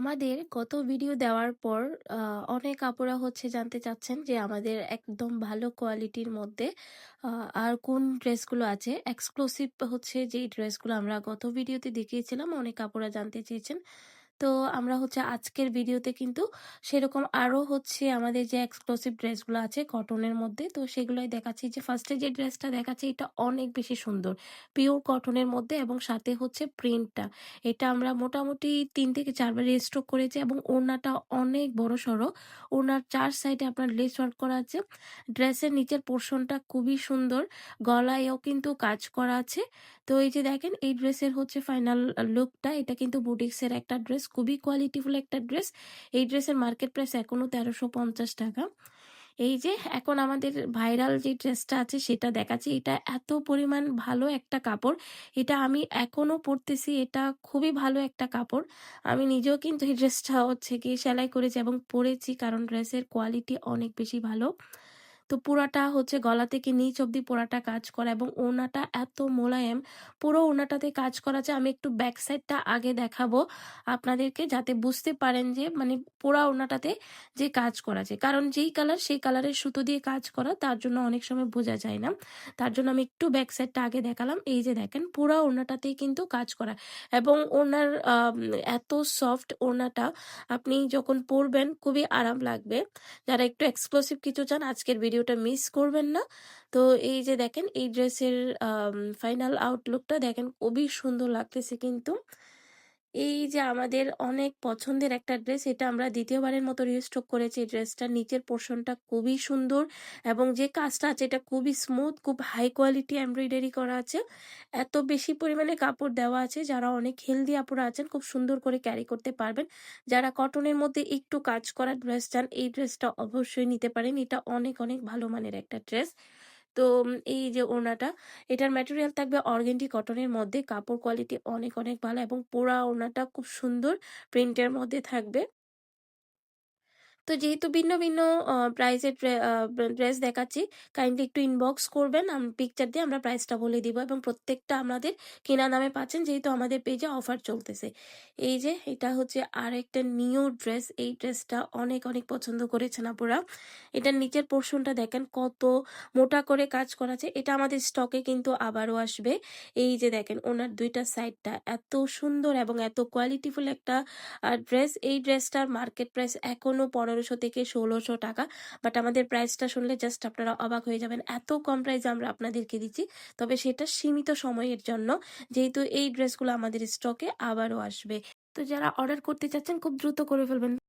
আমাদের গত ভিডিও দেওয়ার পর অনেক আপুরা হচ্ছে জানতে চাচ্ছেন যে আমাদের একদম ভালো কোয়ালিটির মধ্যে আর কোন ড্রেসগুলো আছে এক্সক্লুসিভ হচ্ছে যেই ড্রেসগুলো আমরা গত ভিডিওতে দেখিয়েছিলাম অনেক আপুরা জানতে চেয়েছেন। তো আমরা হচ্ছে আজকের ভিডিওতে কিন্তু সেরকম আরো হচ্ছে আমাদের যে এক্সক্লুসিভ ড্রেসগুলো আছে কটনের মধ্যে, তো সেগুলোই দেখাচ্ছি। যে ফার্স্টে যে ড্রেসটা দেখাচ্ছি এটা অনেক বেশি সুন্দর, পিওর কটনের মধ্যে এবং সাথে হচ্ছে প্রিন্টটা। এটা আমরা মোটামুটি ৩ থেকে ৪ বার রিস্টক করেছি এবং ওড়নাটা অনেক বড় সড়ো। ওড়নার ৪ সাইডে আপনার লেস ওয়ার্ক করা আছে। ড্রেসের নিচের পোর্শনটা খুবই সুন্দর, গলায়ও কিন্তু কাজ করা আছে। তো এই যে দেখেন এই ড্রেসের হচ্ছে ফাইনাল লুকটা। এটা কিন্তু বুটিক্সের একটা ড্রেস, খুবই কোয়ালিটিফুল একটা ড্রেস। এই ড্রেসের মার্কেট প্রাইস এখনো ১৩৫০ টাকা। এই যে এখন আমাদের ভাইরাল যে ড্রেসটা আছে সেটা দেখাচ্ছি। এটা এত পরিমাণ ভালো একটা কাপড়, এটা আমি এখনো পরতেছি। এটা খুবই ভালো একটা কাপড়। আমি নিজেও কিন্তু এই ড্রেসটা হচ্ছে গিয়ে সেলাই করেছি এবং পরেছি, কারণ ড্রেসের কোয়ালিটি অনেক বেশি ভালো। তো পুরাটা হচ্ছে গলা থেকে নিচ অব্দি পুরাটা কাজ করা এবং ওড়নাটা এত মোলায়েম, পুরো ওড়নাটাতে কাজ করা আছে। আমি একটু ব্যাক সাইডটা আগে দেখাবো আপনাদেরকে, যাতে বুঝতে পারেন যে মানে পুরা ওড়নাটাতে যে কাজ করা আছে। কারণ যেই কালার সেই কালারের সুতো দিয়ে কাজ করা, তার জন্য অনেক সময় বোঝা যায় না। তার জন্য আমি একটু ব্যাক সাইডটা আগে দেখালাম। এই যে দেখেন পুরা ওড়নাটাতেই কিন্তু কাজ করা এবং ওড়নার এত সফট ওড়নাটা, আপনি যখন পরবেন খুবই আরাম লাগবে। যারা একটু এক্সক্লুসিভ কিছু চান আজকের ভিডিওটা মিস করবেন না। তো এই যে দেখেন এই ড্রেসের ফাইনাল আউটলুকটা দেখেন, খুবই সুন্দর লাগতেছে কিন্তু। এই যে আমাদের অনেক পছন্দের একটা ড্রেস, এটা আমরা দ্বিতীয়বারের মতো রিস্টক করেছি। এই ড্রেসটার নিচের পোর্শনটা খুবই সুন্দর এবং যে কাজটা আছে এটা খুবই স্মুথ, খুব হাই কোয়ালিটি এমব্রয়ডারি করা আছে। এত বেশি পরিমাণে কাপড় দেওয়া আছে, যারা অনেক হেলদি আপুরা আছেন খুব সুন্দর করে ক্যারি করতে পারবেন। যারা কটনের মধ্যে একটু কাজ করা ড্রেস চান এই ড্রেসটা অবশ্যই নিতে পারেন। এটা অনেক অনেক ভালো মানের একটা ড্রেস। তো এই যে ওড়নাটা, এটার ম্যাটেরিয়াল থাকবে অর্গেন্ডি কটনের মধ্যে, কাপড় কোয়ালিটি অনেক অনেক ভালো এবং পুরা ওড়নাটা খুব সুন্দর প্রিন্টের মধ্যে থাকবে। তো যেহেতু ভিন্ন ভিন্ন প্রাইসের ড্রেস দেখাচ্ছি, কাইন্ডলি একটু ইনবক্স করবেন, পিকচার দিয়ে আমরা প্রাইসটা বলে দিব এবং প্রত্যেকটা আমাদের কেনা দামে পাচ্ছেন, যেহেতু আমাদের পেজে অফার চলতেছে। এই যে এটা হচ্ছে আর একটা নিউ ড্রেস, এই ড্রেসটা অনেক অনেক পছন্দ করেছেন আপুরা। এটার নিচের পোর্শনটা দেখেন কত মোটা করে কাজ করা আছে। এটা আমাদের স্টকে কিন্তু আবারও আসবে। এই যে দেখেন ওনার দুইটা সাইডটা এত সুন্দর এবং এত কোয়ালিটিফুল একটা ড্রেস। এই ড্রেসটার মার্কেট প্রাইস এখনো ১৫০০ থেকে ১৬০০ টাকা। বাট আমাদের প্রাইসটা শুনলে জাস্ট আপনারা অবাক হয়ে যাবেন, এত কম প্রাইসে আমরা আপনাদেরকে দিচ্ছি। তবে সেটা সীমিত সময়ের জন্য, যেহেতু এই ড্রেসগুলো আমাদের স্টকে আবারও আসবে। তো যারা অর্ডার করতে চাচ্ছেন খুব দ্রুত করে ফেলবেন।